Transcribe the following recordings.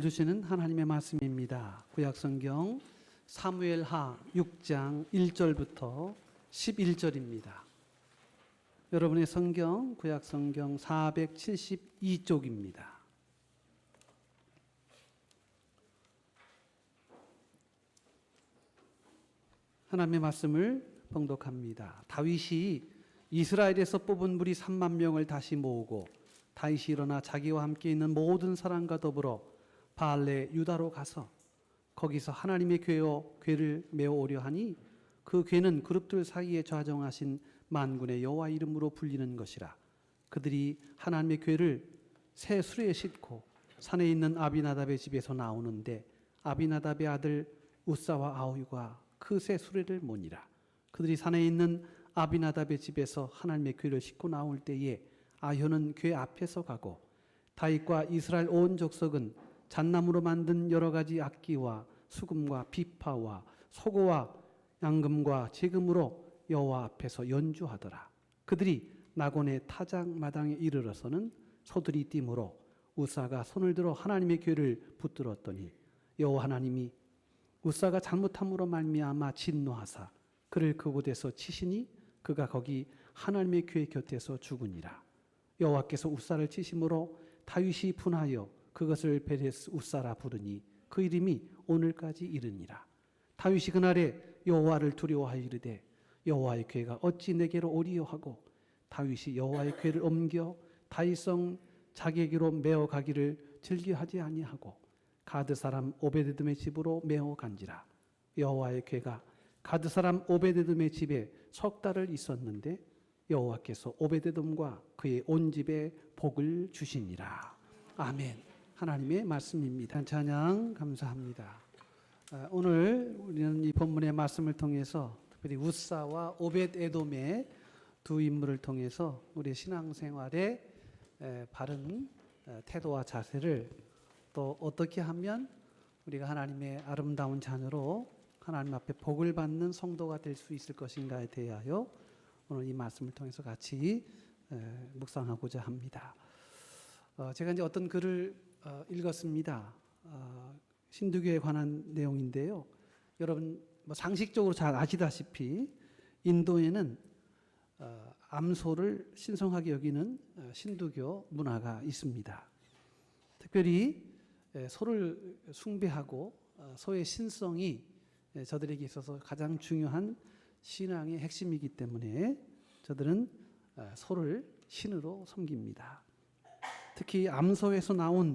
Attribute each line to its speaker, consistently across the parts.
Speaker 1: 주시는 하나님의 말씀입니다. 구약성경 사무엘하 6장 1절부터 11절입니다. 여러분의 성경 구약성경 472쪽입니다. 하나님의 말씀을 봉독합니다. 다윗이 이스라엘에서 뽑은 무리 3만 명을 다시 모으고 다윗이 일어나 자기와 함께 있는 모든 사람과 더불어 바알레 유다로 가서 거기서 하나님의 궤를 메어오려 하니 그 궤는 그룹들 사이에 좌정하신 만군의 여호와 이름으로 불리는 것이라. 그들이 하나님의 궤를 새 수레에 싣고 산에 있는 아비나답의 집에서 나오는데 아비나답의 아들 우사와 아우가 그 새 수레를 모니라. 그들이 산에 있는 아비나답의 집에서 하나님의 궤를 싣고 나올 때에 아효는 궤 앞에서 가고 다윗과 이스라엘 온 족속은 잣나무로 만든 여러 가지 악기와 수금과 비파와 소고와 양금과 제금으로 여호와 앞에서 연주하더라. 그들이 나곤의 타작마당에 이르러서는 소들이 뛰므로 우사가 손을 들어 하나님의 궤를 붙들었더니 여호와 하나님이 우사가 잘못함으로 말미암아 진노하사 그를 그곳에서 치시니 그가 거기 하나님의 궤 곁에서 죽으니라. 여호와께서 우사를 치심으로 다윗이 분하여 그것을 베레스 우사라 부르니 그 이름이 오늘까지 이르니라. 다윗이 그날에 여호와를 두려워하여 이르되 여호와의 궤가 어찌 내게로 오리요 하고 다윗이 여호와의 궤를 옮겨 다윗성 자기에게로 메어 가기를 즐겨하지 아니하고 가드 사람 오베데돔의 집으로 메어 간지라. 여호와의 궤가 가드 사람 오베데돔의 집에 석 달을 있었는데 여호와께서 오베데돔과 그의 온 집에 복을 주시니라. 아멘. 하나님의 말씀입니다. 찬양 감사합니다. 오늘 우리는 이 본문의 말씀을 통해서 특별히 우사와 오벳에돔의 두 인물을 통해서 우리 신앙생활의 바른 태도와 자세를 또 어떻게 하면 우리가 하나님의 아름다운 자녀로 하나님 앞에 복을 받는 성도가 될 수 있을 것인가에 대하여 오늘 이 말씀을 통해서 같이 묵상하고자 합니다. 제가 이제 어떤 글을 읽었습니다. 신두교에 관한 내용인데요. 여러분 뭐 상식적으로 잘 아시다시피 인도에는 암소를 신성하게 여기는 신두교 문화가 있습니다. 특별히 소를 숭배하고 소의 신성이 저들에게 있어서 가장 중요한 신앙의 핵심이기 때문에 저들은 소를 신으로 섬깁니다. 특히 암소에서 나온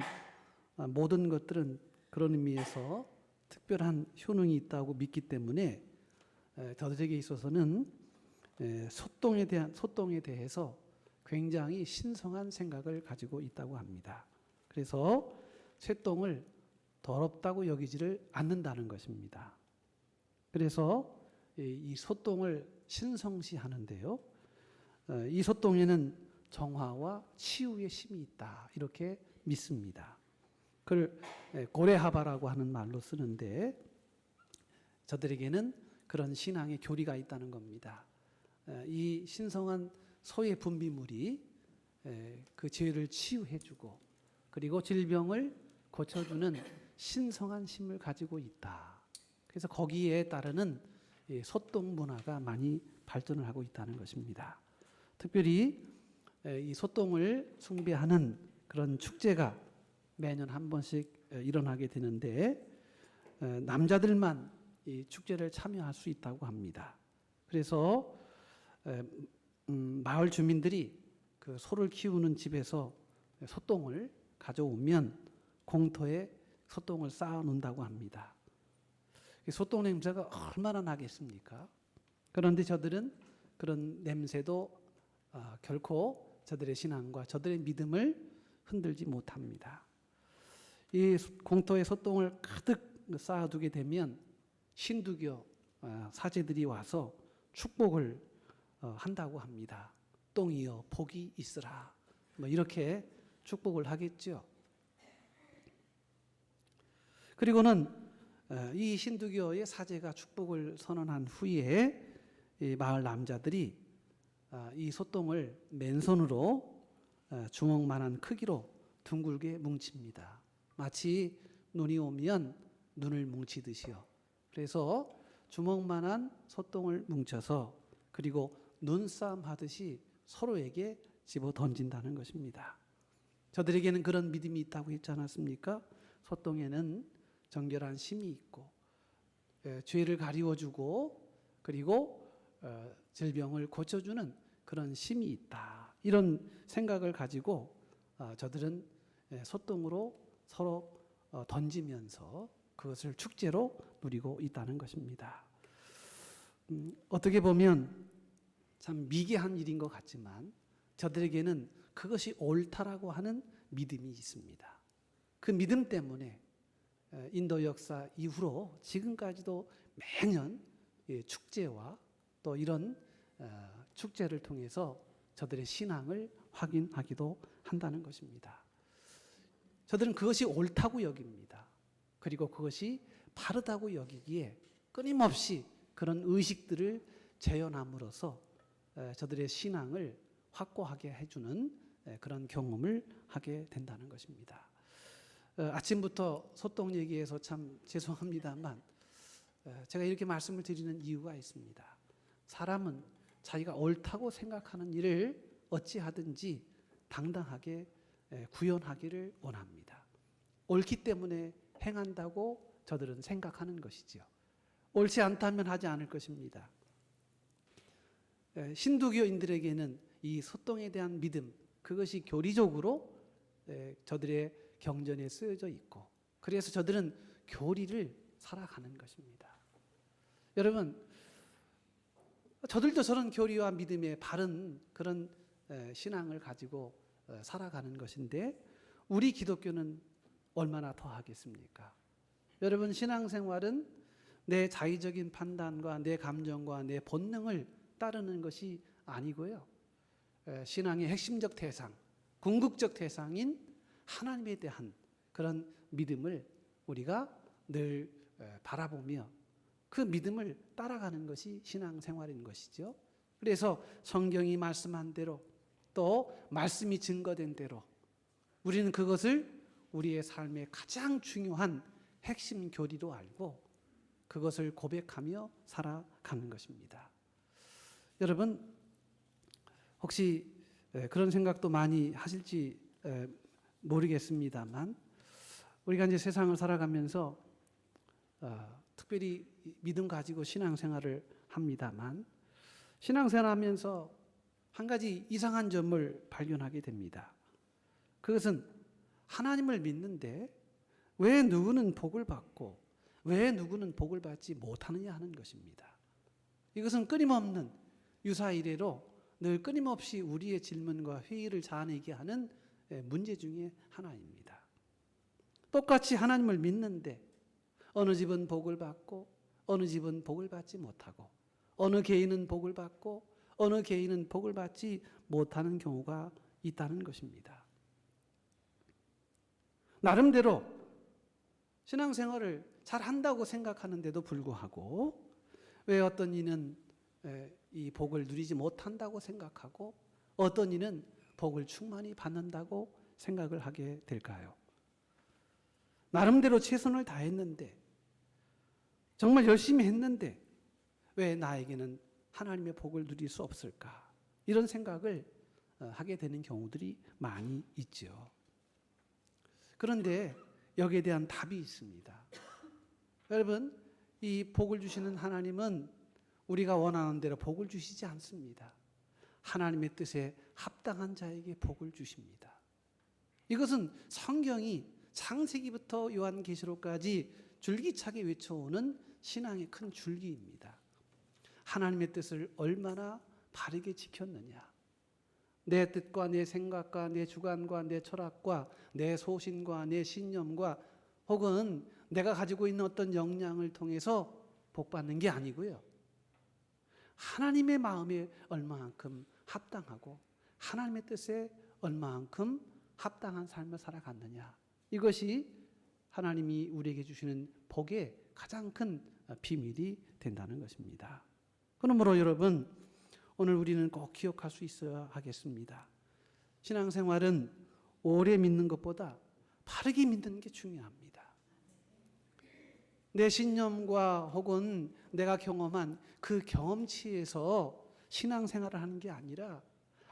Speaker 1: 모든 것들은 그런 의미에서 특별한 효능이 있다고 믿기 때문에 저들에게 있어서는 소똥에 대해서 굉장히 신성한 생각을 가지고 있다고 합니다. 그래서 쇠똥을 더럽다고 여기지를 않는다는 것입니다. 그래서 이 소똥을 신성시하는데요. 이 소똥에는 정화와 치유의 힘이 있다 이렇게 믿습니다. 그걸 고레하바라고 하는 말로 쓰는데 저들에게는 그런 신앙의 교리가 있다는 겁니다. 이 신성한 소의 분비물이 그 죄를 치유해주고 그리고 질병을 고쳐주는 신성한 힘을 가지고 있다. 그래서 거기에 따르는 소똥 문화가 많이 발전을 하고 있다는 것입니다. 특별히 이 소똥을 숭배하는 그런 축제가 매년 한 번씩 일어나게 되는데 남자들만 이 축제를 참여할 수 있다고 합니다. 그래서 마을 주민들이 그 소를 키우는 집에서 소똥을 가져오면 공터에 소똥을 쌓아 놓는다고 합니다. 소똥 냄새가 얼마나 나겠습니까? 그런데 저들은 그런 냄새도 결코 저들의 신앙과 저들의 믿음을 흔들지 못합니다. 이 공터에 소똥을 가득 쌓아두게 되면 신두교 사제들이 와서 축복을 한다고 합니다. 똥이여 복이 있으라. 뭐 이렇게 축복을 하겠죠. 그리고는 이 신두교의 사제가 축복을 선언한 후에 이 마을 남자들이 이 소똥을 맨손으로 주먹만한 크기로 둥글게 뭉칩니다. 마치 눈이 오면 눈을 뭉치듯이요. 그래서 주먹만한 소똥을 뭉쳐서 그리고 눈싸움 하듯이 서로에게 집어 던진다는 것입니다. 저들에게는 그런 믿음이 있다고 했지 않았습니까? 소똥에는 정결한 심이 있고 죄를 가리워주고 그리고 질병을 고쳐주는 그런 심이 있다. 이런 생각을 가지고 저들은 소똥으로 서로 던지면서 그것을 축제로 누리고 있다는 것입니다. 어떻게 보면 참 미개한 일인 것 같지만 저들에게는 그것이 옳다라고 하는 믿음이 있습니다. 그 믿음 때문에 인도 역사 이후로 지금까지도 매년 축제와 또 이런 축제를 통해서 저들의 신앙을 확인하기도 한다는 것입니다. 저들은 그것이 옳다고 여깁니다. 그리고 그것이 바르다고 여기기에 끊임없이 그런 의식들을 재현함으로써 저들의 신앙을 확고하게 해주는 그런 경험을 하게 된다는 것입니다. 아침부터 소똥 얘기해서 참 죄송합니다만 제가 이렇게 말씀을 드리는 이유가 있습니다. 사람은 자기가 옳다고 생각하는 일을 어찌하든지 당당하게 구현하기를 원합니다. 옳기 때문에 행한다고 저들은 생각하는 것이지요. 옳지 않다면 하지 않을 것입니다. 신두교인들에게는 이 소똥에 대한 믿음, 그것이 교리적으로 저들의 경전에 쓰여져 있고 그래서 저들은 교리를 살아가는 것입니다. 여러분, 저들도 저런 교리와 믿음의 바른 그런 신앙을 가지고 살아가는 것인데 우리 기독교는 얼마나 더 하겠습니까? 여러분, 신앙생활은 내 자의적인 판단과 내 감정과 내 본능을 따르는 것이 아니고요. 신앙의 핵심적 대상, 궁극적 대상인 하나님에 대한 그런 믿음을 우리가 늘 바라보며 그 믿음을 따라가는 것이 신앙생활인 것이죠. 그래서 성경이 말씀한 대로 또 말씀이 증거된 대로 우리는 그것을 우리의 삶의 가장 중요한 핵심 교리로 알고 그것을 고백하며 살아가는 것입니다. 여러분, 혹시 그런 생각도 많이 하실지 모르겠습니다만 우리가 이제 세상을 살아가면서 특별히 믿음 가지고 신앙생활을 합니다만 신앙생활하면서 한 가지 이상한 점을 발견하게 됩니다. 그것은 하나님을 믿는데 왜 누구는 복을 받고 왜 누구는 복을 받지 못하느냐 하는 것입니다. 이것은 끊임없는 유사 이래로 늘 끊임없이 우리의 질문과 회의를 자아내게 하는 문제 중에 하나입니다. 똑같이 하나님을 믿는데 어느 집은 복을 받고 어느 집은 복을 받지 못하고 어느 개인은 복을 받고 어느 개인은 복을 받지 못하는 경우가 있다는 것입니다. 나름대로 신앙생활을 잘 한다고 생각하는데도 불구하고 왜 어떤 이는 이 복을 누리지 못한다고 생각하고 어떤 이는 복을 충만히 받는다고 생각을 하게 될까요? 나름대로 최선을 다했는데 정말 열심히 했는데 왜 나에게는 하나님의 복을 누릴 수 없을까? 이런 생각을 하게 되는 경우들이 많이 있죠. 그런데 여기에 대한 답이 있습니다. 여러분, 이 복을 주시는 하나님은 우리가 원하는 대로 복을 주시지 않습니다. 하나님의 뜻에 합당한 자에게 복을 주십니다. 이것은 성경이 창세기부터 요한계시록까지 줄기차게 외쳐오는 신앙의 큰 줄기입니다. 하나님의 뜻을 얼마나 바르게 지켰느냐. 내 뜻과 내 생각과 내 주관과 내 철학과 내 소신과 내 신념과 혹은 내가 가지고 있는 어떤 역량을 통해서 복받는 게 아니고요. 하나님의 마음에 얼마만큼 합당하고 하나님의 뜻에 얼마만큼 합당한 삶을 살아갔느냐. 이것이 하나님이 우리에게 주시는 복의 가장 큰 비밀이 된다는 것입니다. 그러므로 여러분, 오늘 우리는 꼭 기억할 수 있어야 하겠습니다. 신앙생활은 오래 믿는 것보다 바르게 믿는 게 중요합니다. 내 신념과 혹은 내가 경험한 그 경험치에서 신앙생활을 하는 게 아니라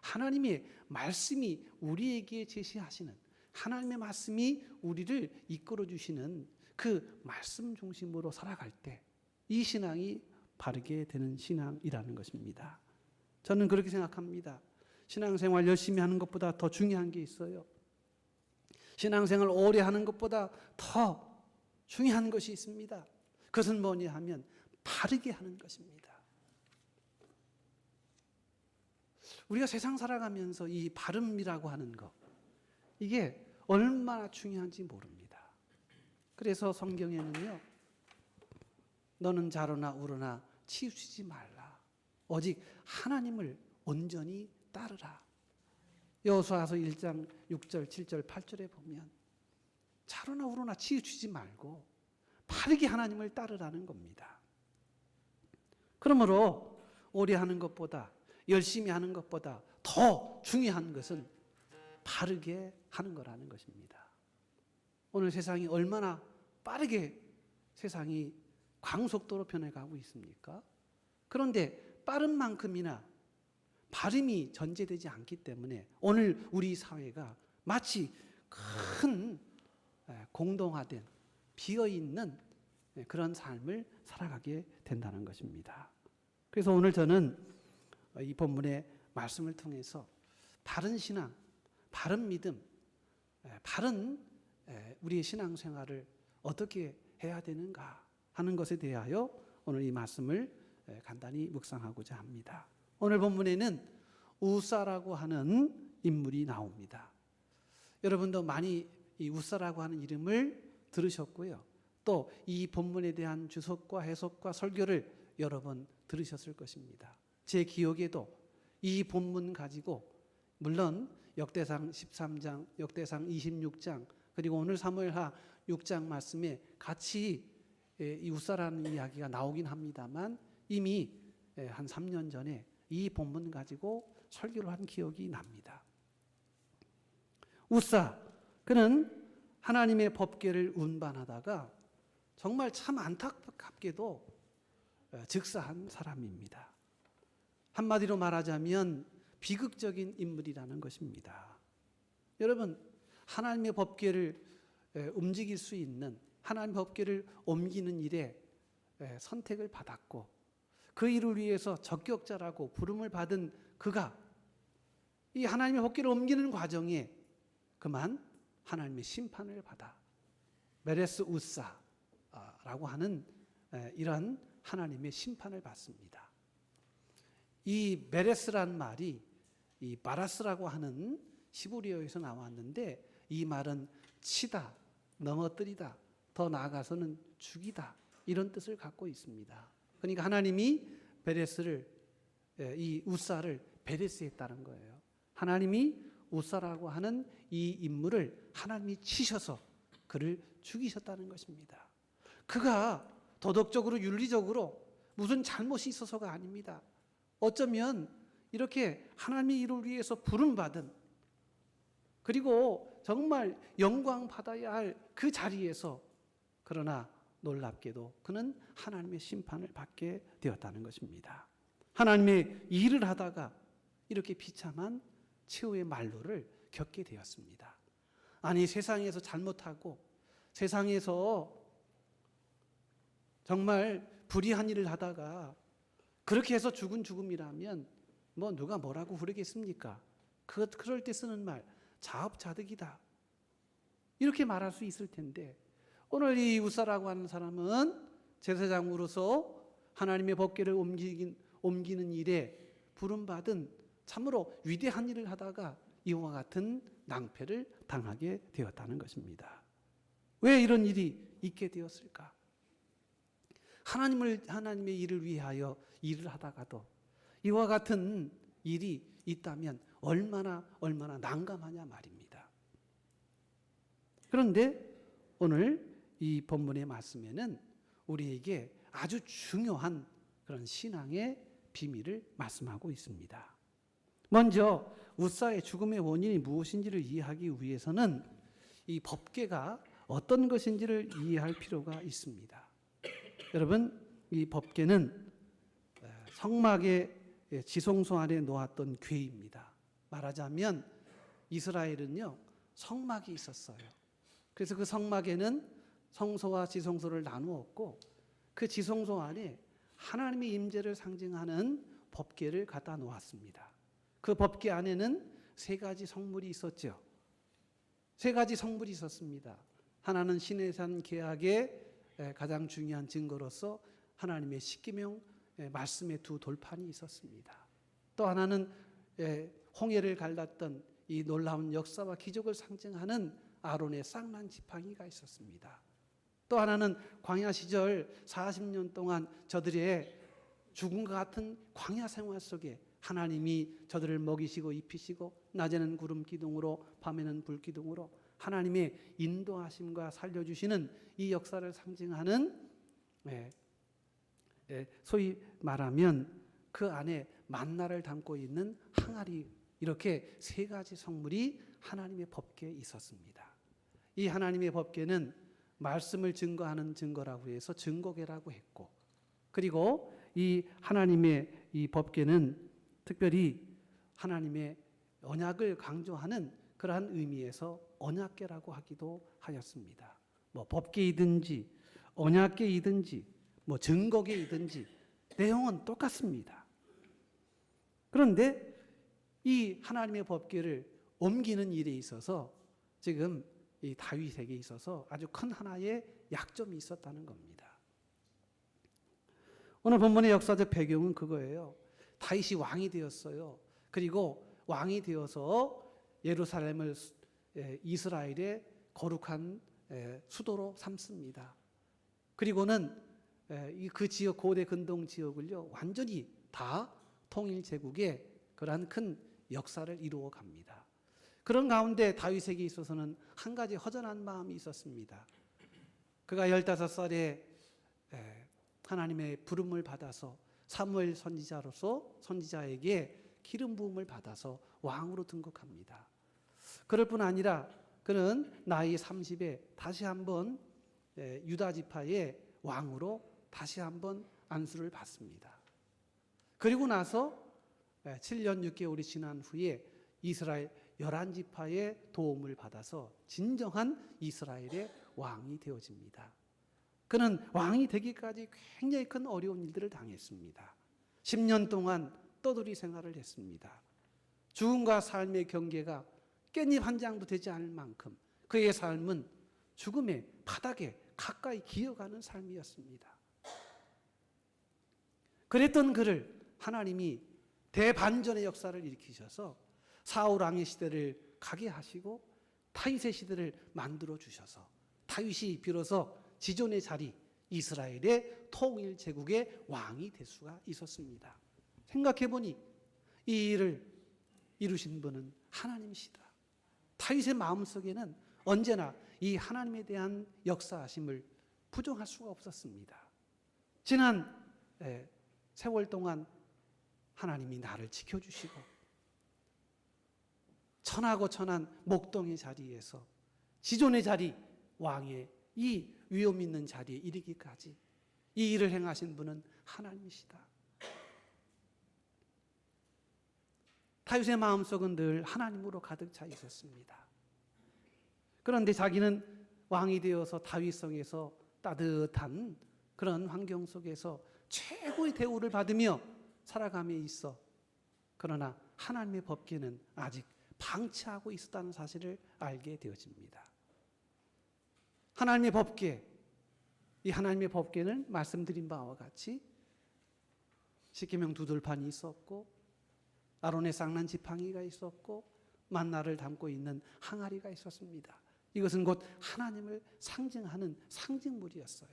Speaker 1: 하나님의 말씀이 우리에게 제시하시는, 하나님의 말씀이 우리를 이끌어 주시는 그 말씀 중심으로 살아갈 때 이 신앙이 바르게 되는 신앙이라는 것입니다. 저는 그렇게 생각합니다. 신앙생활 열심히 하는 것보다 더 중요한 게 있어요. 신앙생활 오래 하는 것보다 더 중요한 것이 있습니다. 그것은 뭐냐 하면 바르게 하는 것입니다. 우리가 세상 살아가면서 이 바름이라고 하는 것, 이게 얼마나 중요한지 모릅니다. 그래서 성경에는요, 너는 좌로나 우로나 치우치지 말라. 오직 하나님을 온전히 따르라. 여호수아서 1장 6절, 7절, 8절에 보면 좌로나 우로나 치우치지 말고 바르게 하나님을 따르라는 겁니다. 그러므로 오래 하는 것보다, 열심히 하는 것보다 더 중요한 것은 바르게 하는 거라는 것입니다. 오늘 세상이 얼마나 빠르게 세상이 광속도로 변해가고 있습니까? 그런데 빠른 만큼이나 발음이 전제되지 않기 때문에 오늘 우리 사회가 마치 큰 공동화된 비어있는 그런 삶을 살아가게 된다는 것입니다. 그래서 오늘 저는 이 본문의 말씀을 통해서 바른 신앙, 바른 믿음, 바른 우리의 신앙생활을 어떻게 해야 되는가 하는 것에 대하여 오늘 이 말씀을 간단히 묵상하고자 합니다. 오늘 본문에는 우사라고 하는 인물이 나옵니다. 여러분도 많이 이 우사라고 하는 이름을 들으셨고요. 또 이 본문에 대한 주석과 해석과 설교를 여러 번 들으셨을 것입니다. 제 기억에도 이 본문 가지고 물론 역대상 13장, 역대상 26장 그리고 오늘 사무엘하 6장 말씀에 같이 이 우사라는 이야기가 나오긴 합니다만 이미 한 3년 전에 이 본문 가지고 설교를 한 기억이 납니다. 우사, 그는 하나님의 법궤를 운반하다가 정말 참 안타깝게도 즉사한 사람입니다. 한마디로 말하자면 비극적인 인물이라는 것입니다. 여러분, 하나님의 법궤를 움직일 수 있는, 하나님의 법궤를 옮기는 일에 선택을 받았고 그 일을 위해서 적격자라고 부름을 받은 그가 이 하나님의 법궤를 옮기는 과정에 그만 하나님의 심판을 받아 메레스 우사라고 하는 이러한 하나님의 심판을 받습니다. 이 메레스란 말이 이 바라스라고 하는 시브리어에서 나왔는데 이 말은 치다, 넘어뜨리다, 더 나아가서는 죽이다 이런 뜻을 갖고 있습니다. 그러니까 하나님이 베레스를 이 우사를 베레스했다는 거예요. 하나님이 우사라고 하는 이 인물을 하나님이 치셔서 그를 죽이셨다는 것입니다. 그가 도덕적으로 윤리적으로 무슨 잘못이 있어서가 아닙니다. 어쩌면 이렇게 하나님의 일을 위해서 부름받은 그리고 정말 영광 받아야 할 그 자리에서 그러나 놀랍게도 그는 하나님의 심판을 받게 되었다는 것입니다. 하나님의 일을 하다가 이렇게 비참한 최후의 말로를 겪게 되었습니다. 아니 세상에서 잘못하고 세상에서 정말 불의한 일을 하다가 그렇게 해서 죽은 죽음이라면 뭐 누가 뭐라고 그러겠습니까? 그럴 때 쓰는 말 자업자득이다 이렇게 말할 수 있을 텐데 오늘 이 우사라고 하는 사람은 제사장으로서 하나님의 법궤를 옮기는 일에 부름받은 참으로 위대한 일을 하다가 이와 같은 낭패를 당하게 되었다는 것입니다. 왜 이런 일이 있게 되었을까? 하나님의 일을 위하여 일을 하다가도 이와 같은 일이 있다면 얼마나 난감하냐 말입니다. 그런데 오늘 이 본문의 말씀에는 우리에게 아주 중요한 그런 신앙의 비밀을 말씀하고 있습니다. 먼저 우사의 죽음의 원인이 무엇인지를 이해하기 위해서는 이 법궤가 어떤 것인지를 이해할 필요가 있습니다. 여러분, 이 법궤는 성막의 지성소 안에 놓았던 궤입니다. 말하자면 이스라엘은요, 성막이 있었어요. 그래서 그 성막에는 성소와 지성소를 나누었고, 그 지성소 안에 하나님의 임재를 상징하는 법궤를 갖다 놓았습니다. 그 법궤 안에는 세 가지 성물이 있었죠. 세 가지 성물이 있었습니다. 하나는 시내산 계약의 가장 중요한 증거로서 하나님의 십계명 말씀의 두 돌판이 있었습니다. 또 하나는 홍해를 갈랐던 이 놀라운 역사와 기적을 상징하는 아론의 쌍난 지팡이가 있었습니다. 또 하나는 광야 시절 40년 동안 저들의 죽음과 같은 광야 생활 속에 하나님이 저들을 먹이시고 입히시고 낮에는 구름 기둥으로 밤에는 불 기둥으로 하나님의 인도하심과 살려주시는 이 역사를 상징하는 소위 말하면 그 안에 만나를 담고 있는 항아리, 이렇게 세 가지 성물이 하나님의 법궤에 있었습니다. 이 하나님의 법궤는 말씀을 증거하는 증거라고 해서 증거궤라고 했고, 그리고 이 하나님의 이 법궤는 특별히 하나님의 언약을 강조하는 그러한 의미에서 언약궤라고 하기도 하였습니다. 뭐 법궤이든지 언약궤이든지 뭐 증거궤이든지 내용은 똑같습니다. 그런데 이 하나님의 법궤를 옮기는 일에 있어서 지금 이 다윗에게 있어서 아주 큰 하나의 약점이 있었다는 겁니다. 오늘 본문의 역사적 배경은 그거예요. 다윗이 왕이 되었어요. 그리고 왕이 되어서 예루살렘을 이스라엘의 거룩한 수도로 삼습니다. 그리고는 그 지역, 고대 근동 지역을요, 완전히 다 통일 제국의 그러한 큰 역사를 이루어 갑니다. 그런 가운데 다윗에게 있어서는 한 가지 허전한 마음이 있었습니다. 그가 15살에 하나님의 부름을 받아서 사무엘 선지자에게 기름 부음을 받아서 왕으로 등극합니다. 그럴 뿐 아니라 그는 나이 30에 다시 한번 유다 지파의 왕으로 다시 한번 안수를 받습니다. 그리고 나서 7년 6개월이 지난 후에 이스라엘 11지파의 도움을 받아서 진정한 이스라엘의 왕이 되어집니다. 그는 왕이 되기까지 굉장히 큰 어려운 일들을 당했습니다. 10년 동안 떠돌이 생활을 했습니다. 죽음과 삶의 경계가 깻잎 한 장도 되지 않을 만큼 그의 삶은 죽음의 바닥에 가까이 기어가는 삶이었습니다. 그랬던 그를 하나님이 대반전의 역사를 일으키셔서 사울 왕의 시대를 가게 하시고 다윗의 시대를 만들어 주셔서 다윗이 비로소 지존의 자리, 이스라엘의 통일 제국의 왕이 될 수가 있었습니다. 생각해 보니 이 일을 이루신 분은 하나님이시다. 다윗의 마음속에는 언제나 이 하나님에 대한 역사하심을 부정할 수가 없었습니다. 지난 세월 동안 하나님이 나를 지켜주시고 천하고 천한 목동의 자리에서 지존의 자리, 왕의 이 위엄 있는 자리에 이르기까지 이 일을 행하신 분은 하나님이시다. 다윗의 마음속은 늘 하나님으로 가득 차 있었습니다. 그런데 자기는 왕이 되어서 다윗성에서 따뜻한 그런 환경 속에서 최고의 대우를 받으며 살아감에 있어 그러나 하나님의 법궤는 아직 방치하고 있었다는 사실을 알게 되어집니다. 하나님의 법궤, 이 하나님의 법궤는 말씀드린 바와 같이 십계명 두 돌판이 있었고 아론의 쌍난 지팡이가 있었고 만나를 담고 있는 항아리가 있었습니다. 이것은 곧 하나님을 상징하는 상징물이었어요.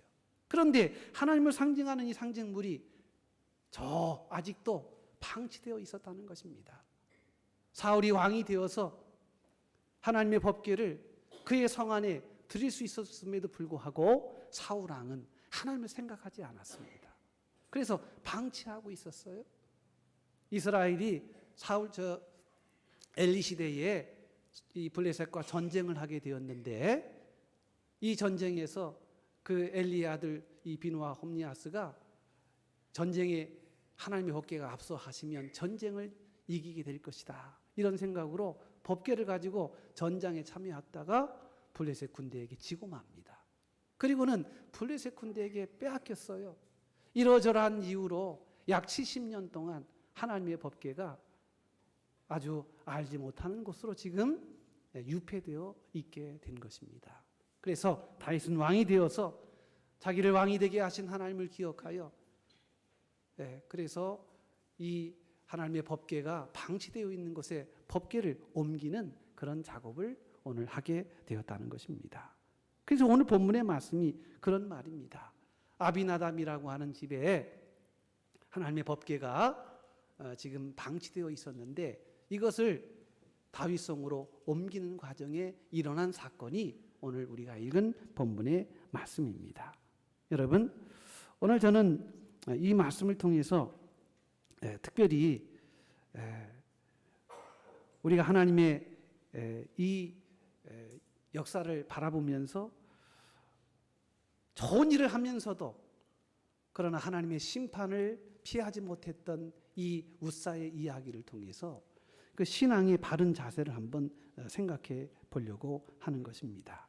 Speaker 1: 그런데 하나님을 상징하는 이 상징물이 아직도 방치되어 있었다는 것입니다. 사울이 왕이 되어서 하나님의 법궤를 그의 성 안에 드릴 수 있었음에도 불구하고 사울 왕은 하나님을 생각하지 않았습니다. 그래서 방치하고 있었어요. 이스라엘이 엘리 시대에 이 블레셋과 전쟁을 하게 되었는데 이 전쟁에서 그 엘리의 아들 이 비누와 홈니아스가 전쟁에 하나님의 법궤가 앞서하시면 전쟁을 이기게 될 것이다. 이런 생각으로 법궤를 가지고 전장에 참여했다가 블레셋 군대에게 지고 맙니다. 그리고는 블레셋 군대에게 빼앗겼어요. 이러저러한 이유로 약 70년 동안 하나님의 법궤가 아주 알지 못하는 곳으로 지금 유폐되어 있게 된 것입니다. 그래서 다윗은 왕이 되어서 자기를 왕이 되게 하신 하나님을 기억하여 그래서 이 하나님의 법궤가 방치되어 있는 곳에 법궤를 옮기는 그런 작업을 오늘 하게 되었다는 것입니다. 그래서 오늘 본문의 말씀이 그런 말입니다. 아비나답이라고 하는 집에 하나님의 법궤가 지금 방치되어 있었는데 이것을 다윗성으로 옮기는 과정에 일어난 사건이 오늘 우리가 읽은 본문의 말씀입니다. 여러분, 오늘 저는 이 말씀을 통해서 특별히 우리가 하나님의 이 역사를 바라보면서 좋은 일을 하면서도 그러나 하나님의 심판을 피하지 못했던 이 웃사의 이야기를 통해서 그 신앙의 바른 자세를 한번 생각해 보려고 하는 것입니다.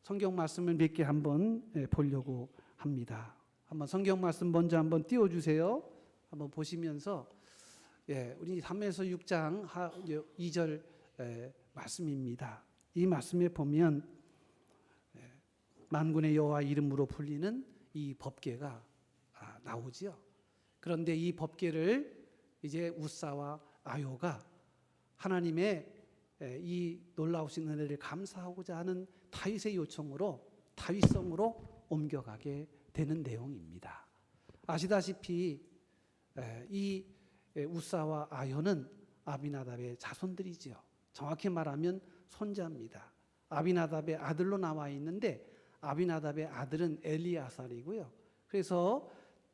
Speaker 1: 성경 말씀을 몇 개 한번 보려고 합니다. 한번 성경 말씀 먼저 한번 띄워주세요. 한번 보시면서 우리 사무엘서 6장 2절 말씀입니다. 이 말씀에 보면 만군의 여호와 이름으로 불리는 이 법궤가 나오지요. 그런데 이 법궤를 이제 웃사와 아요가 하나님의 이 놀라우신 은혜를 감사하고자 하는 다윗의 요청으로 다윗성으로 옮겨가게 되는 내용입니다. 아시다시피 이 웃사와 아요는 아비나답의 자손들이지요. 정확히 말하면 손자입니다. 아비나답의 아들로 나와 있는데 아비나답의 아들은 엘리아살이고요. 그래서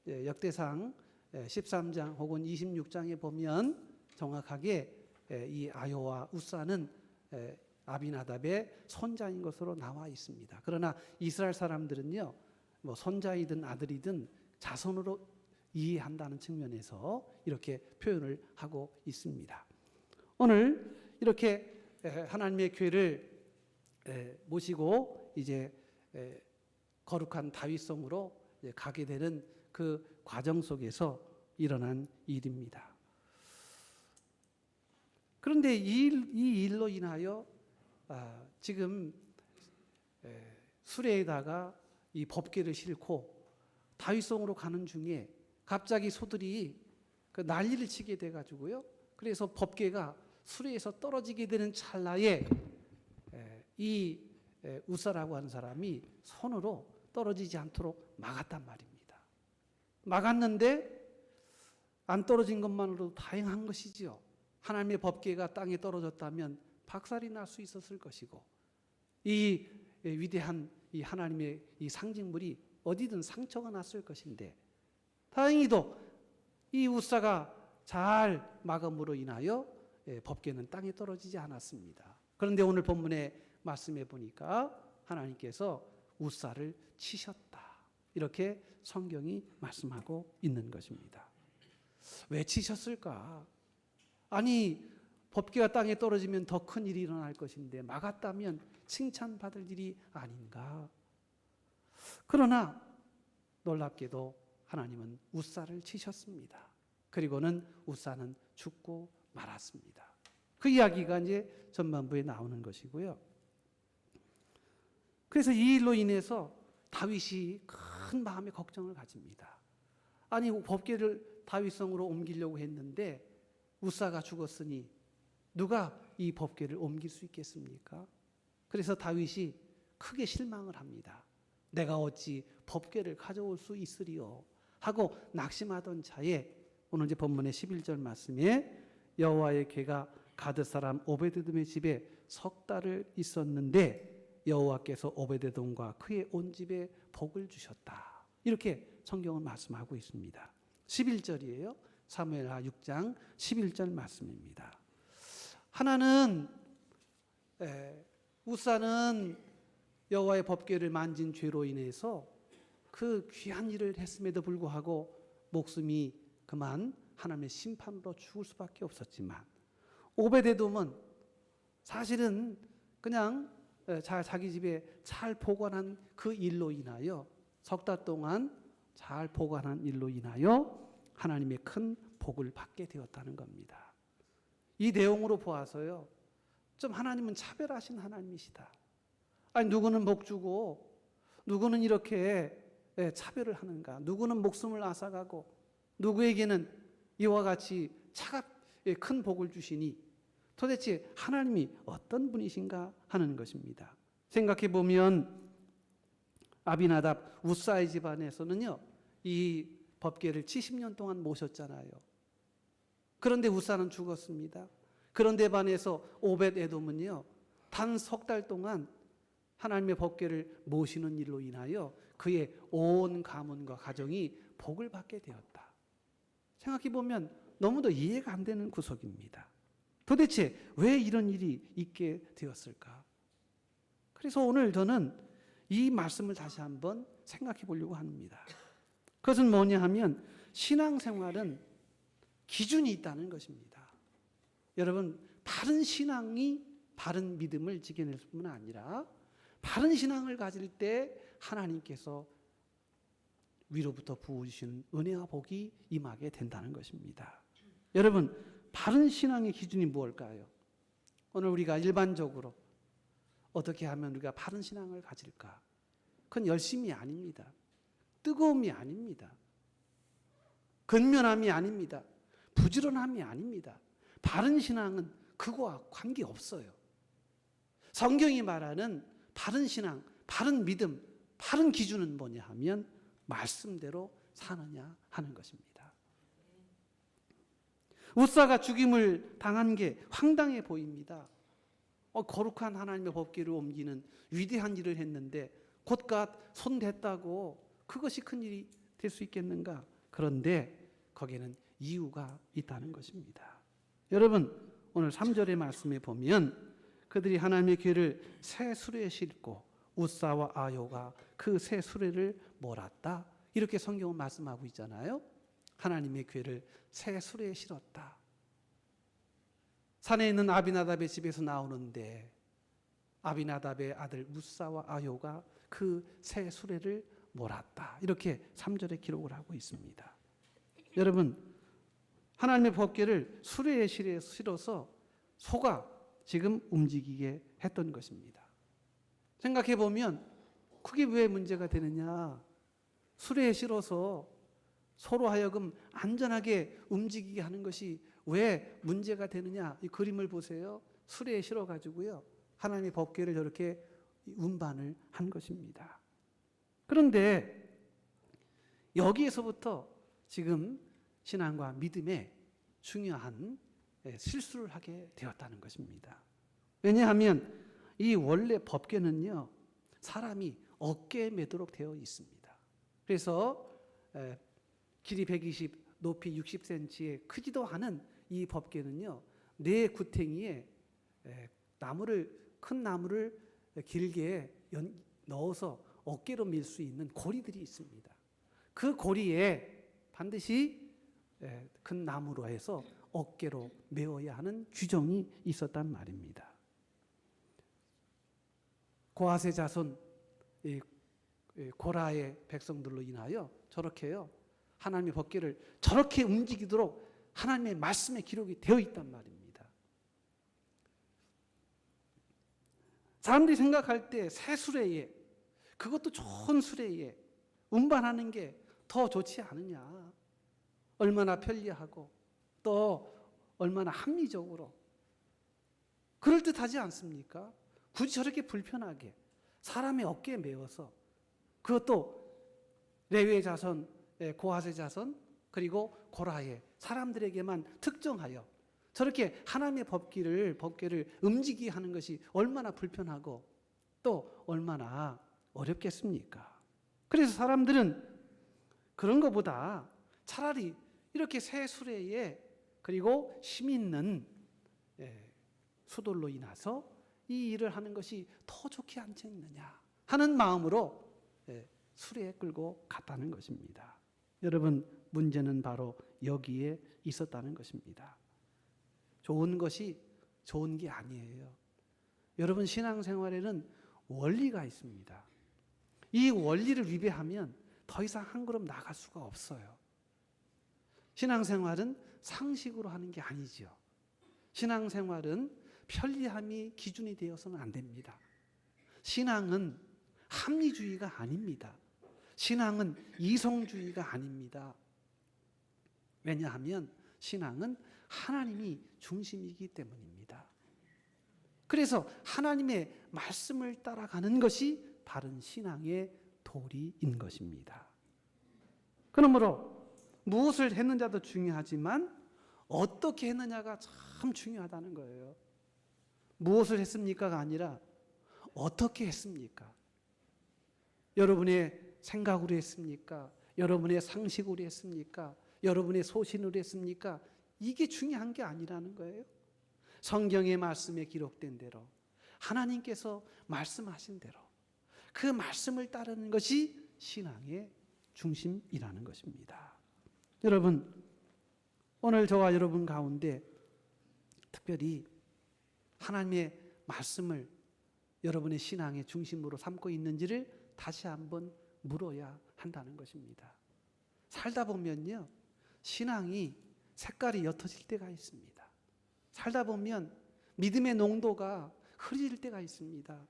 Speaker 1: 역대상 13장 혹은 26장에 보면 정확하게 이 아요와 웃사는 아비나답의 손자인 것으로 나와 있습니다. 그러나 이스라엘 사람들은요, 뭐 손자이든 아들이든 자손으로 이해한다는 측면에서 이렇게 표현을 하고 있습니다. 오늘 이렇게 하나님의 교회를 모시고 이제 거룩한 다윗성으로 가게 되는 그 과정 속에서 일어난 일입니다. 그런데 이 일로 인하여 지금 수레에다가 이 법궤를 싣고 다윗성으로 가는 중에 갑자기 소들이 그 난리를 치게 돼가지고요. 그래서 법궤가 수레에서 떨어지게 되는 찰나에 이 웃사라고 하는 사람이 손으로 떨어지지 않도록 막았단 말입니다. 막았는데 안 떨어진 것만으로도 다행한 것이지요. 하나님의 법궤가 땅에 떨어졌다면 박살이 날 수 있었을 것이고 이 위대한 이 하나님의 이 상징물이 어디든 상처가 났을 것인데 다행히도 이 웃사가 잘 막음으로 인하여 법궤는 땅에 떨어지지 않았습니다. 그런데 오늘 본문의 말씀에 보니까 하나님께서 웃사를 치셨다. 이렇게 성경이 말씀하고 있는 것입니다. 왜 치셨을까? 아니, 법궤가 땅에 떨어지면 더 큰 일이 일어날 것인데 막았다면 칭찬받을 일이 아닌가? 그러나 놀랍게도 하나님은 웃사를 치셨습니다. 그리고는 웃사는 죽고 말았습니다. 그 이야기가 이제 전반부에 나오는 것이고요. 그래서 이 일로 인해서 다윗이 큰 마음의 걱정을 가집니다. 아니, 법궤를 다윗성으로 옮기려고 했는데 웃사가 죽었으니 누가 이 법궤를 옮길 수 있겠습니까? 그래서 다윗이 크게 실망을 합니다. 내가 어찌 법궤를 가져올 수 있으리요 하고 낙심하던 차에 오늘 이제 본문의 11절 말씀에 여호와의 궤가 가드 사람 오베데돔의 집에 석 달을 있었는데 여호와께서 오베데돔과 그의 온 집에 복을 주셨다. 이렇게 성경은 말씀하고 있습니다. 11절이에요. 사무엘하 6장 11절 말씀입니다. 하나는 웃사는 여호와의 법궤를 만진 죄로 인해서 그 귀한 일을 했음에도 불구하고 목숨이 그만 하나님의 심판으로 죽을 수밖에 없었지만, 오베데돔은 사실은 그냥 자기 집에 잘 보관한 그 일로 인하여, 석 달 동안 잘 보관한 일로 인하여 하나님의 큰 복을 받게 되었다는 겁니다. 이 내용으로 보아서요, 좀 하나님은 차별하신 하나님이시다. 아니, 누구는 복 주고 누구는 이렇게 차별을 하는가? 누구는 목숨을 앗아가고 누구에게는 이와 같이 큰 복을 주시니 도대체 하나님이 어떤 분이신가 하는 것입니다. 생각해 보면 아비나답 우사의 집안에서는요, 이 법궤를 70년 동안 모셨잖아요. 그런데 우사는 죽었습니다. 그런데 반해서 오벳 에돔은요, 단 석 달 동안 하나님의 법궤를 모시는 일로 인하여 그의 온 가문과 가정이 복을 받게 되었다. 생각해 보면 너무도 이해가 안 되는 구석입니다. 도대체 왜 이런 일이 있게 되었을까? 그래서 오늘 저는 이 말씀을 다시 한번 생각해 보려고 합니다. 그것은 뭐냐 하면 신앙생활은 기준이 있다는 것입니다. 여러분, 바른 신앙이 바른 믿음을 지켜낼 뿐 아니라 바른 신앙을 가질 때 하나님께서 위로부터 부어주시는 은혜와 복이 임하게 된다는 것입니다. 여러분, 바른 신앙의 기준이 무엇일까요? 오늘 우리가 일반적으로 어떻게 하면 우리가 바른 신앙을 가질까? 그건 열심이 아닙니다. 뜨거움이 아닙니다. 근면함이 아닙니다. 부지런함이 아닙니다. 바른 신앙은 그거와 관계없어요. 성경이 말하는 바른 신앙, 바른 믿음, 바른 기준은 뭐냐 하면 말씀대로 사느냐 하는 것입니다. 우사가 죽임을 당한 게 황당해 보입니다. 거룩한 하나님의 법궤를 옮기는 위대한 일을 했는데 곧갓 손댔다고 그것이 큰 일이 될 수 있겠는가? 그런데 거기에는 이유가 있다는 것입니다. 여러분, 오늘 3절의 말씀에 보면 그들이 하나님의 궤를 새 수레에 싣고 우사와 아요가 그 새 수레를 몰았다. 이렇게 성경은 말씀하고 있잖아요. 하나님의 궤를 새 수레에 실었다. 산에 있는 아비나답의 집에서 나오는데 아비나답의 아들 우사와 아요가 그 새 수레를 몰았다. 이렇게 3절에 기록을 하고 있습니다. 여러분, 하나님의 법궤를 수레에 실어서 소가 지금 움직이게 했던 것입니다. 생각해 보면 그게 왜 문제가 되느냐? 수레에 실어서 소로 하여금 안전하게 움직이게 하는 것이 왜 문제가 되느냐? 이 그림을 보세요. 수레에 실어 가지고요, 하나님의 법궤를 저렇게 운반을 한 것입니다. 그런데 여기에서부터 지금 신앙과 믿음에 중요한 실수를 하게 되었다는 것입니다. 왜냐하면 이 원래 법궤는요, 사람이 어깨에 매도록 되어 있습니다. 그래서 길이 120, 높이 60cm의 크지도 않은 이 법궤는요, 네 구탱이에 큰 나무를 길게 넣어서 어깨로 밀 수 있는 고리들이 있습니다. 그 고리에 반드시 큰 나무로 해서 어깨로 메어야 하는 규정이 있었단 말입니다. 고핫의 자손 고라의 백성들로 인하여 저렇게요, 하나님의 법궤를 저렇게 움직이도록 하나님의 말씀에 기록이 되어 있단 말입니다. 사람들이 생각할 때 새 수레에, 그것도 좋은 수레에 운반하는 게 더 좋지 않으냐, 얼마나 편리하고 또 얼마나 합리적으로 그럴듯하지 않습니까? 굳이 저렇게 불편하게 사람의 어깨에 메어서, 그것도 레위의 자손, 고핫의 자손, 그리고 고라의 사람들에게만 특정하여 저렇게 하나님의 법궤를 움직이게 하는 것이 얼마나 불편하고 또 얼마나 어렵겠습니까? 그래서 사람들은 그런 것보다 차라리 이렇게 새 수레에 그리고 힘 있는 수돌로 인해서 이 일을 하는 것이 더 좋지 않겠느냐 하는 마음으로 수레에 끌고 갔다는 것입니다. 여러분, 문제는 바로 여기에 있었다는 것입니다. 좋은 것이 좋은 게 아니에요. 여러분, 신앙생활에는 원리가 있습니다. 이 원리를 위배하면 더 이상 한 걸음 나갈 수가 없어요. 신앙생활은 상식으로 하는 게 아니죠. 신앙생활은 편리함이 기준이 되어서는 안 됩니다. 신앙은 합리주의가 아닙니다. 신앙은 이성주의가 아닙니다. 왜냐하면 신앙은 하나님이 중심이기 때문입니다. 그래서 하나님의 말씀을 따라가는 것이 바른 신앙의 도리인 것입니다. 그러므로 무엇을 했느냐도 중요하지만 어떻게 했느냐가 참 중요하다는 거예요. 무엇을 했습니까가 아니라 어떻게 했습니까? 여러분의 생각으로 했습니까? 여러분의 상식으로 했습니까? 여러분의 소신으로 했습니까? 이게 중요한 게 아니라는 거예요. 성경의 말씀에 기록된 대로 하나님께서 말씀하신 대로 그 말씀을 따르는 것이 신앙의 중심이라는 것입니다. 여러분, 오늘 저와 여러분 가운데 특별히 하나님의 말씀을 여러분의 신앙의 중심으로 삼고 있는지를 다시 한번 물어야 한다는 것입니다. 살다 보면요, 신앙이 색깔이 옅어질 때가 있습니다. 살다 보면 믿음의 농도가 흐려질 때가 있습니다.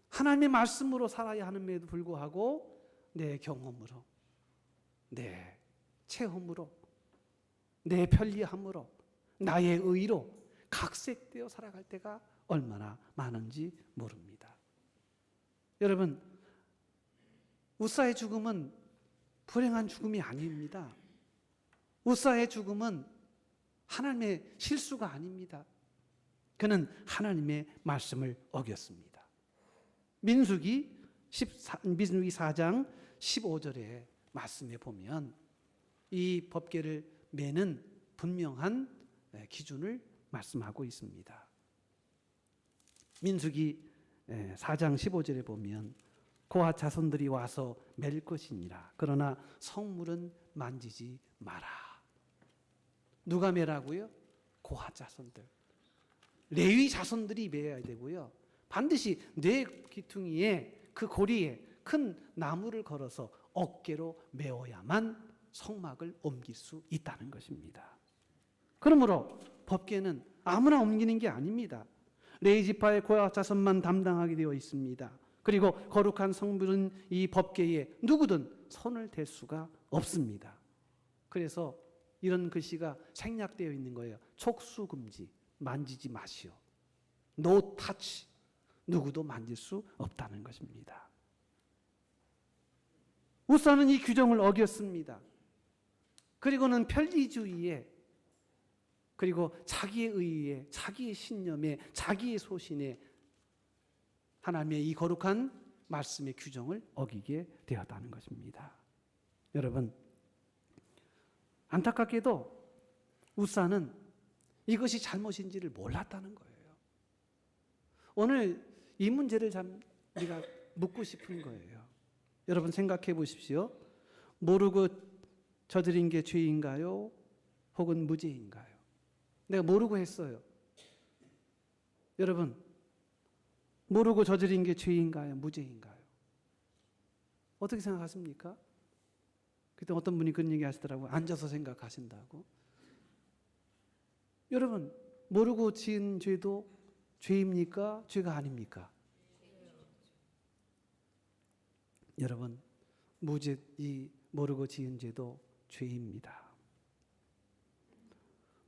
Speaker 1: 하나님의 말씀으로 살아야 하는데도 불구하고 내 경험으로, 내 체험으로, 내 편리함으로, 나의 의로 각색되어 살아갈 때가 얼마나 많은지 모릅니다. 여러분, 웃사의 죽음은 불행한 죽음이 아닙니다. 웃사의 죽음은 하나님의 실수가 아닙니다. 그는 하나님의 말씀을 어겼습니다. 민수기 4장 15절의 말씀에 보면 이 법궤를 매는 분명한 기준을 말씀하고 있습니다. 민수기 4장 15절에 보면 고핫 자손들이 와서 맬 것이니라. 그러나 성물은 만지지 마라. 누가 매라고요? 고핫 자손들. 레위 자손들이 매야 되고요. 반드시 뇌 귀퉁이에 그 고리에 큰 나무를 걸어서 어깨로 메어야만 성막을 옮길 수 있다는 것입니다. 그러므로 법궤는 아무나 옮기는 게 아닙니다. 레위 지파의 고핫 자손만 담당하게 되어 있습니다. 그리고 거룩한 성물은 이 법궤에 누구든 손을 댈 수가 없습니다. 그래서 이런 글씨가 생략되어 있는 거예요. 촉수금지, 만지지 마시오. No touch, 누구도 만질 수 없다는 것입니다. 우사는 이 규정을 어겼습니다. 그리고는 편리주의에, 그리고 자기의 의에, 자기의 신념에, 자기의 소신에 하나님의 이 거룩한 말씀의 규정을 어기게 되었다는 것입니다. 여러분, 안타깝게도 우사는 이것이 잘못인지를 몰랐다는 거예요. 오늘 이 문제를 우리가 묻고 싶은 거예요. 여러분 생각해 보십시오. 모르고 저지른 게 죄인가요? 혹은 무죄인가요? 내가 모르고 했어요. 여러분, 모르고 저지른 게 죄인가요? 무죄인가요? 어떻게 생각하십니까? 그때 어떤 분이 그런 얘기 하시더라고요. 앉아서 생각하신다고. 여러분, 모르고 지은 죄도 죄입니까? 죄가 아닙니까? 여러분, 모르고 지은 죄도 죄입니다.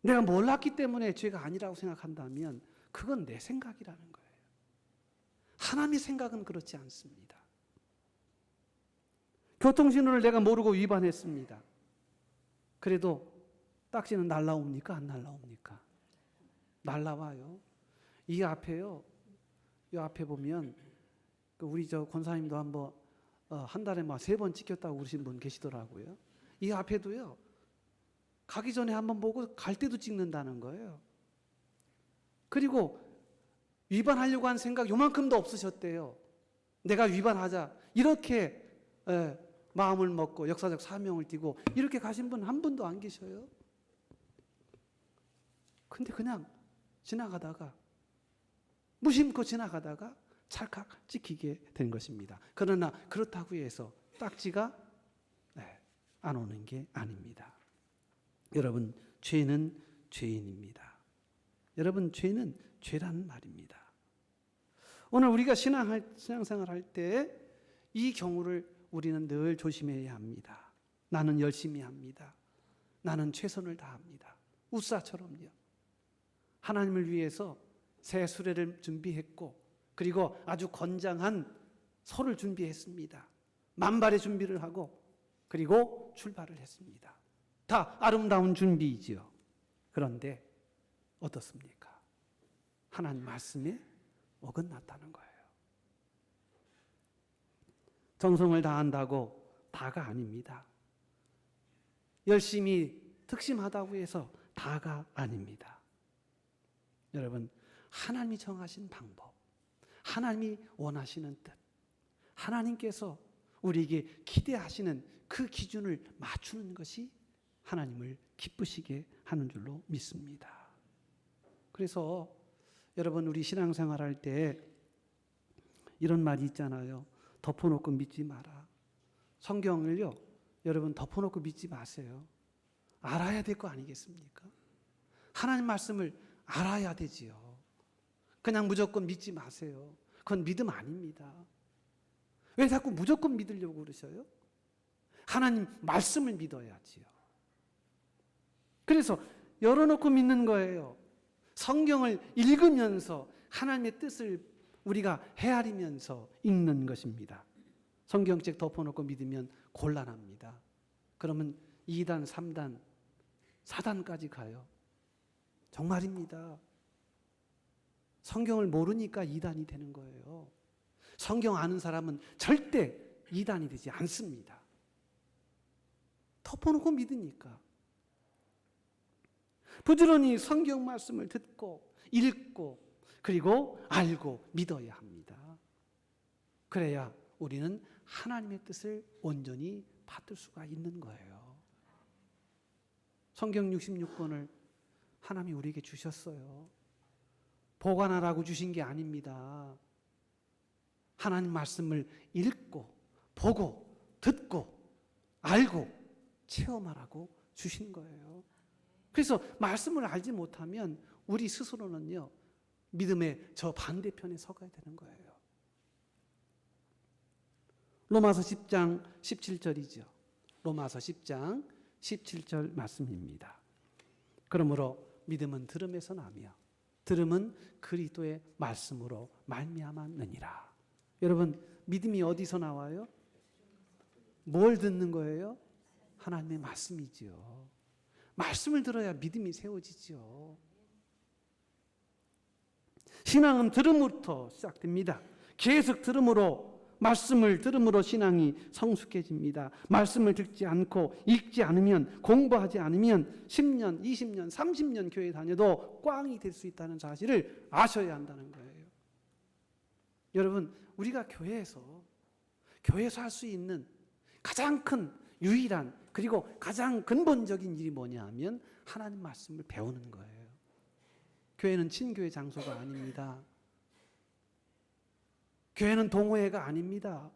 Speaker 1: 내가 몰랐기 때문에 죄가 아니라고 생각한다면 그건 내 생각이라는 거예요. 하나님의 생각은 그렇지 않습니다. 교통신호를 내가 모르고 위반했습니다. 그래도 딱지는 날라옵니까? 안 날라옵니까? 날라와요. 이 앞에요. 이 앞에 보면 우리 저 권사님도 한번 한 달에 막 3번 찍혔다고 그러신 분 계시더라고요. 이 앞에도요. 가기 전에 한번 보고 갈 때도 찍는다는 거예요. 그리고 위반하려고 한 생각 요만큼도 없으셨대요. 내가 위반하자 이렇게 마음을 먹고 역사적 사명을 띠고 이렇게 가신 분 한 분도 안 계셔요. 근데 그냥 지나가다가 무심코 지나가다가 찰칵 찍히게 된 것입니다. 그러나 그렇다고 해서 딱지가 안 오는 게 아닙니다. 여러분, 죄는 죄인입니다. 여러분, 죄는 죄라는 말입니다. 오늘 우리가 신앙생활 할 때 이 경우를 우리는 늘 조심해야 합니다. 나는 열심히 합니다. 나는 최선을 다합니다. 우사처럼요. 하나님을 위해서 새 수레를 준비했고 그리고 아주 건장한 소를 준비했습니다. 만발의 준비를 하고 그리고 출발을 했습니다. 다 아름다운 준비이지요. 그런데 어떻습니까? 하나님 말씀에 어긋났다는 거예요. 정성을 다한다고 다가 아닙니다. 열심히 특심하다고 해서 다가 아닙니다. 여러분, 하나님이 정하신 방법, 하나님이 원하시는 뜻, 하나님께서 우리에게 기대하시는 그 기준을 맞추는 것이 하나님을 기쁘시게 하는 줄로 믿습니다. 그래서 여러분, 우리 신앙생활 할 때 이런 말이 있잖아요. 덮어놓고 믿지 마라. 성경을요, 여러분 덮어놓고 믿지 마세요. 알아야 될 거 아니겠습니까? 하나님 말씀을 알아야 되지요. 그냥 무조건 믿지 마세요. 그건 믿음 아닙니다. 왜 자꾸 무조건 믿으려고 그러셔요? 하나님 말씀을 믿어야지요. 그래서 열어놓고 믿는 거예요. 성경을 읽으면서 하나님의 뜻을 우리가 헤아리면서 읽는 것입니다. 성경책 덮어놓고 믿으면 곤란합니다. 그러면 2단, 3단, 4단까지 가요. 정말입니다. 성경을 모르니까 2단이 되는 거예요. 성경 아는 사람은 절대 2단이 되지 않습니다. 덮어놓고 믿으니까. 부지런히 성경 말씀을 듣고 읽고 그리고 알고 믿어야 합니다. 그래야 우리는 하나님의 뜻을 온전히 받을 수가 있는 거예요. 성경 66권을 하나님이 우리에게 주셨어요. 보관하라고 주신 게 아닙니다. 하나님 말씀을 읽고 보고 듣고 알고 체험하라고 주신 거예요. 그래서 말씀을 알지 못하면 우리 스스로는요, 믿음의 저 반대편에 서가야 되는 거예요. 로마서 10장 17절이죠. 로마서 10장 17절 말씀입니다. 그러므로 믿음은 들음에서 나며 들음은 그리스도의 말씀으로 말미암았느니라. 여러분, 믿음이 어디서 나와요? 뭘 듣는 거예요? 하나님의 말씀이지요. 말씀을 들어야 믿음이 세워지지요. 신앙은 들음부터 시작됩니다. 계속 들음으로, 말씀을 들음으로 신앙이 성숙해집니다. 말씀을 듣지 않고 읽지 않으면, 공부하지 않으면 10년, 20년, 30년 교회 다녀도 꽝이 될 수 있다는 사실을 아셔야 한다는 거예요. 여러분, 우리가 교회에서 할 수 있는 가장 큰 유일한 그리고 가장 근본적인 일이 뭐냐 하면 하나님 말씀을 배우는 거예요. 교회는 친교회 장소가 아닙니다. 교회는 동호회가 아닙니다.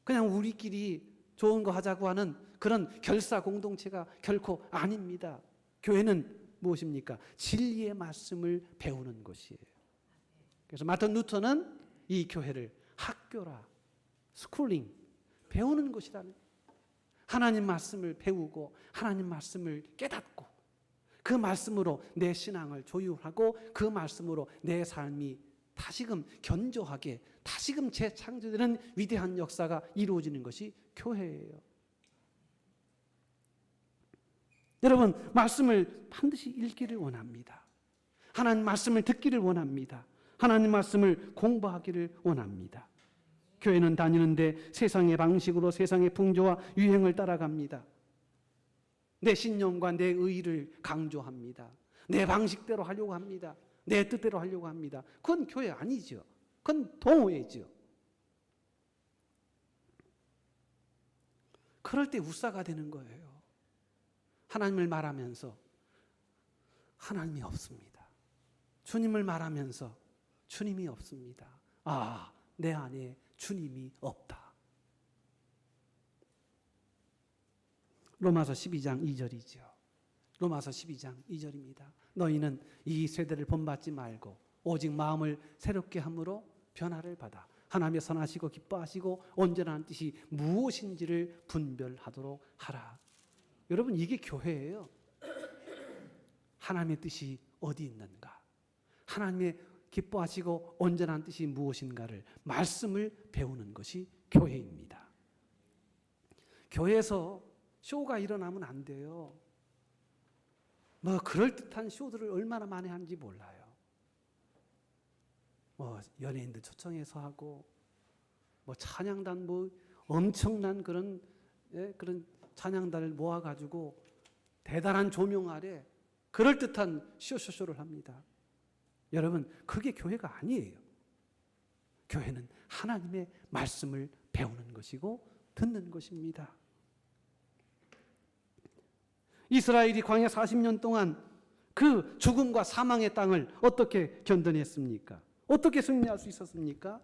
Speaker 1: 그냥 우리끼리 좋은 거 하자고 하는 그런 결사 공동체가 결코 아닙니다. 교회는 무엇입니까? 진리의 말씀을 배우는 곳이에요. 그래서 마틴 루터는 이 교회를 학교라, 스쿨링, 배우는 곳이라는, 하나님 말씀을 배우고 하나님 말씀을 깨닫고 그 말씀으로 내 신앙을 조율하고 그 말씀으로 내 삶이 다시금 견조하게 다시금 재창조되는 위대한 역사가 이루어지는 것이 교회예요. 여러분, 말씀을 반드시 읽기를 원합니다. 하나님 말씀을 듣기를 원합니다. 하나님 말씀을 공부하기를 원합니다. 교회는 다니는데 세상의 방식으로 세상의 풍조와 유행을 따라갑니다. 내 신념과 내 의의를 강조합니다. 내 방식대로 하려고 합니다. 내 뜻대로 하려고 합니다. 그건 교회 아니죠. 그건 동호회죠. 그럴 때 우사가 되는 거예요. 하나님을 말하면서 하나님이 없습니다. 주님을 말하면서 주님이 없습니다. 아, 내 안에 주님이 없다. 로마서 12장 2절이죠. 로마서 12장 2절입니다. 너희는 이 세대를 본받지 말고 오직 마음을 새롭게 함으로 변화를 받아 하나님의 선하시고 기뻐하시고 온전한 뜻이 무엇인지를 분별하도록 하라. 여러분, 이게 교회예요. 하나님의 뜻이 어디 있는가? 하나님의 기뻐하시고 온전한 뜻이 무엇인가를 말씀을 배우는 것이 교회입니다. 교회에서 쇼가 일어나면 안 돼요. 뭐 그럴듯한 쇼들을 얼마나 많이 하는지 몰라요. 뭐 연예인들 초청해서 하고 뭐 찬양단 뭐 엄청난 그런 찬양단을 모아가지고 대단한 조명 아래 그럴듯한 쇼를 합니다. 여러분, 그게 교회가 아니에요. 교회는 하나님의 말씀을 배우는 것이고 듣는 것입니다. 이스라엘이 광야 40년 동안 그 죽음과 사망의 땅을 어떻게 견뎌냈습니까? 어떻게 승리할 수 있었습니까?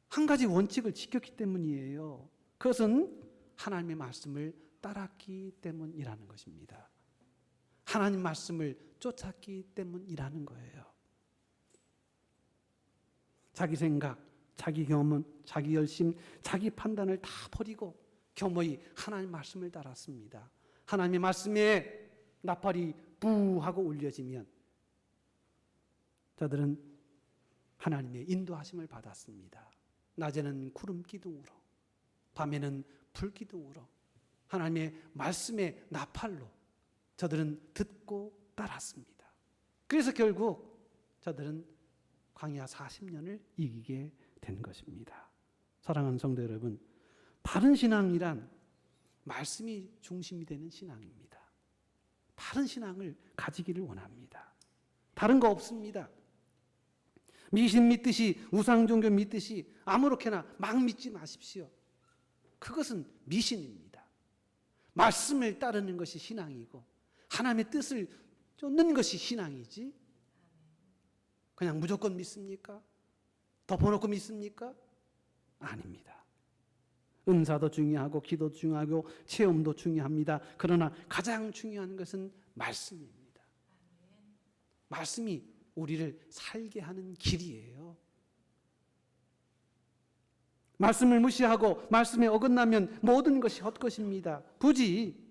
Speaker 1: 한 가지 원칙을 지켰기 때문이에요. 그것은 하나님의 말씀을 따랐기 때문이라는 것입니다. 하나님 말씀을 쫓았기 때문이라는 거예요. 자기 생각, 자기 경험, 자기 열심, 자기 판단을 다 버리고 겸허히 하나님 말씀을 따랐습니다. 하나님의 말씀에 나팔이 부하고 울려지면 저들은 하나님의 인도하심을 받았습니다. 낮에는 구름 기둥으로, 밤에는 불 기둥으로, 하나님의 말씀의 나팔로 저들은 듣고 따랐습니다. 그래서 결국 저들은 광야 40년을 이기게 된 것입니다. 사랑하는 성도 여러분, 바른 신앙이란 말씀이 중심이 되는 신앙입니다. 바른 신앙을 가지기를 원합니다. 다른 거 없습니다. 미신 믿듯이, 우상 종교 믿듯이 아무렇게나 막 믿지 마십시오. 그것은 미신입니다. 말씀을 따르는 것이 신앙이고 하나님의 뜻을 쫓는 것이 신앙이지, 그냥 무조건 믿습니까? 덮어놓고 믿습니까? 아닙니다. 은사도 중요하고 기도도 중요하고 체험도 중요합니다. 그러나 가장 중요한 것은 말씀입니다. 말씀이 우리를 살게 하는 길이에요. 말씀을 무시하고 말씀에 어긋나면 모든 것이 헛것입니다. 부지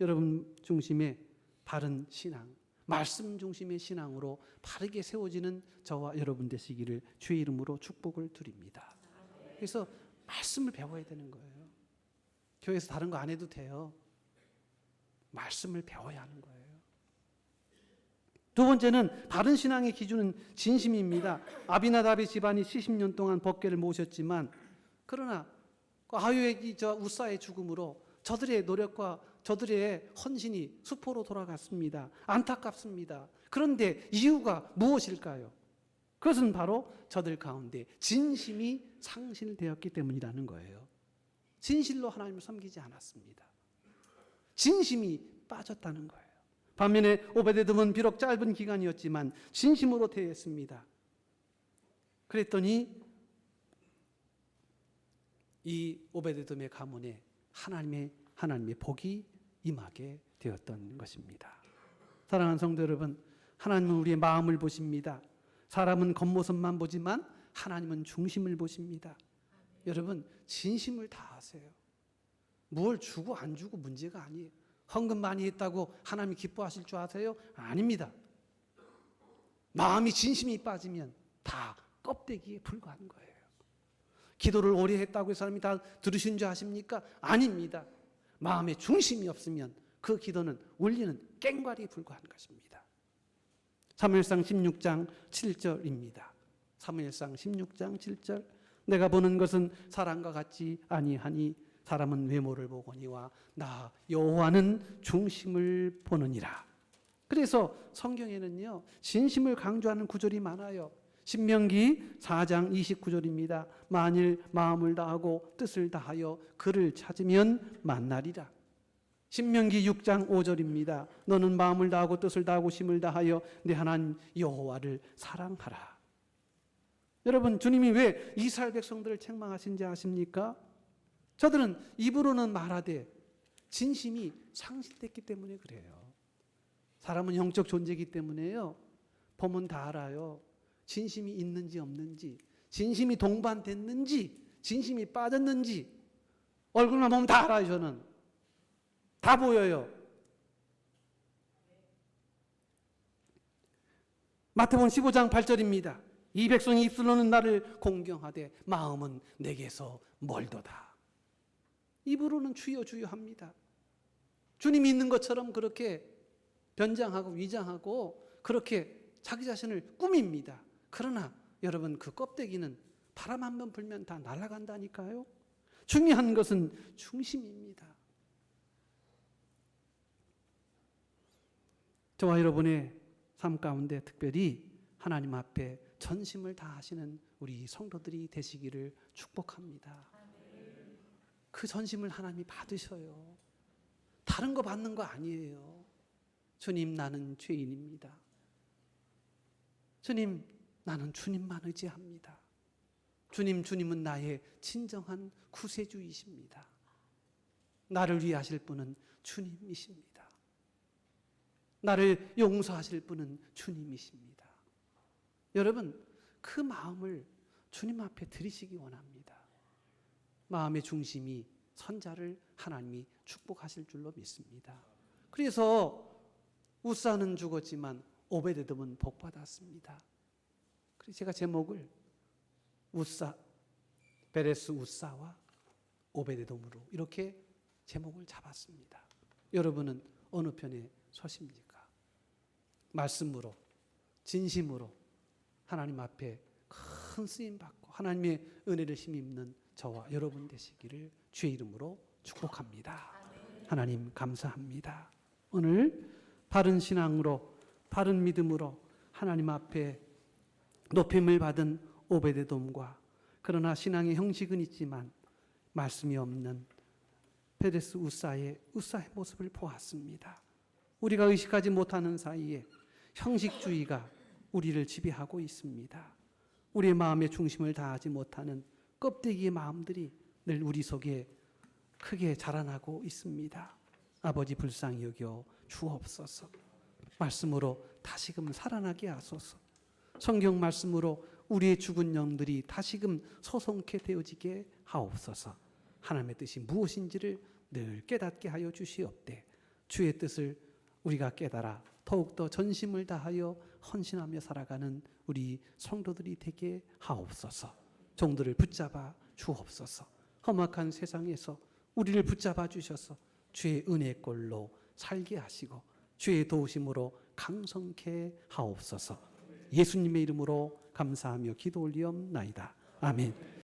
Speaker 1: 여러분 중심의 바른 신앙, 말씀 중심의 신앙으로 바르게 세워지는 저와 여러분 되시기를 주의 이름으로 축복을 드립니다. 그래서 말씀을 배워야 되는 거예요. 교회에서 다른 거 안 해도 돼요. 말씀을 배워야 하는 거예요. 두 번째는 바른 신앙의 기준은 진심입니다. 아비나답의 집안이 70년 동안 법궤를 모셨지만 그러나 아유의 우사의 죽음으로 저들의 노력과 저들의 헌신이 수포로 돌아갔습니다. 안타깝습니다. 그런데 이유가 무엇일까요? 그것은 바로 저들 가운데 진심이 상실되었기 때문이라는 거예요. 진실로 하나님을 섬기지 않았습니다. 진심이 빠졌다는 거예요. 반면에 오베데돔은 비록 짧은 기간이었지만 진심으로 대했습니다. 그랬더니 이 오베데돔의 가문에 하나님의 복이 임하게 되었던 것입니다. 사랑하는 성도 여러분, 하나님은 우리의 마음을 보십니다. 사람은 겉모습만 보지만 하나님은 중심을 보십니다. 여러분, 진심을 다하세요. 뭘 주고 안 주고 문제가 아니에요. 헌금 많이 했다고 하나님이 기뻐하실 줄 아세요? 아닙니다. 마음이 진심이 빠지면 다 껍데기에 불과한 거예요. 기도를 오래 했다고 해서 하나님이 다 들으신 줄 아십니까? 아닙니다. 마음에 중심이 없으면 그 기도는 울리는 깽과리에 불과한 것입니다. 사무엘상 16장 7절입니다. 사무엘상 16장 7절. 내가 보는 것은 사람과 같지 아니하니 사람은 외모를 보거니와 나 여호와는 중심을 보느니라. 그래서 성경에는요, 진심을 강조하는 구절이 많아요. 신명기 4장 29절입니다. 만일 마음을 다하고 뜻을 다하여 그를 찾으면 만나리라. 신명기 6장 5절입니다. 너는 마음을 다하고 뜻을 다하고 힘을 다하여 내 하나님 여호와를 사랑하라. 여러분, 주님이 왜 이스라엘 백성들을 책망하신지 아십니까? 저들은 입으로는 말하되 진심이 상실됐기 때문에 그래요. 사람은 영적 존재이기 때문에요, 보면 다 알아요. 진심이 있는지 없는지, 진심이 동반됐는지, 진심이 빠졌는지 얼굴만 보면 다 알아요. 저는 다 보여요. 마태복음 15장 8절입니다. 이 백성이 입술로는 나를 공경하되 마음은 내게서 멀도다. 입으로는 주여 주여 합니다. 주님이 있는 것처럼 그렇게 변장하고 위장하고 그렇게 자기 자신을 꾸밉니다. 그러나 여러분, 그 껍데기는 바람 한 번 불면 다 날아간다니까요. 중요한 것은 중심입니다. 저와 여러분의 삶 가운데 특별히 하나님 앞에 전심을 다하시는 우리 성도들이 되시기를 축복합니다. 그 전심을 하나님이 받으셔요. 다른 거 받는 거 아니에요. 주님, 나는 죄인입니다. 주님, 나는 주님만 의지합니다. 주님, 주님은 나의 진정한 구세주이십니다. 나를 위해 하실 분은 주님이십니다. 나를 용서하실 분은 주님이십니다. 여러분, 그 마음을 주님 앞에 드리시기 원합니다. 마음의 중심이 선자를 하나님이 축복하실 줄로 믿습니다. 그래서 우사는 죽었지만 오베데돔은 복받았습니다. 그래서 제가 제목을 베레스 우사와 오베데돔으로 이렇게 제목을 잡았습니다. 여러분은 어느 편에 서십니까? 말씀으로, 진심으로 하나님 앞에 큰 쓰임 받고 하나님의 은혜를 힘입는 저와 여러분 되시기를 주의 이름으로 축복합니다. 하나님 감사합니다. 오늘 바른 신앙으로, 바른 믿음으로 하나님 앞에 높임을 받은 오베데돔과 그러나 신앙의 형식은 있지만 말씀이 없는 베레스 우사의 모습을 보았습니다. 우리가 의식하지 못하는 사이에 형식주의가 우리를 지배하고 있습니다. 우리의 마음의 중심을 다하지 못하는 껍데기의 마음들이 늘 우리 속에 크게 자라나고 있습니다. 아버지, 불쌍히 여겨 주옵소서. 말씀으로 다시금 살아나게 하소서. 성경 말씀으로 우리의 죽은 영들이 다시금 소송케 되어지게 하옵소서. 하나님의 뜻이 무엇인지를 늘 깨닫게 하여 주시옵되 주의 뜻을 우리가 깨달아 더욱더 전심을 다하여 헌신하며 살아가는 우리 성도들이 되게 하옵소서. 종들을 붙잡아 주옵소서. 험악한 세상에서 우리를 붙잡아 주셔서 주의 은혜꼴로 살게 하시고 주의 도우심으로 강성케 하옵소서. 예수님의 이름으로 감사하며 기도 올리옵나이다. 아멘.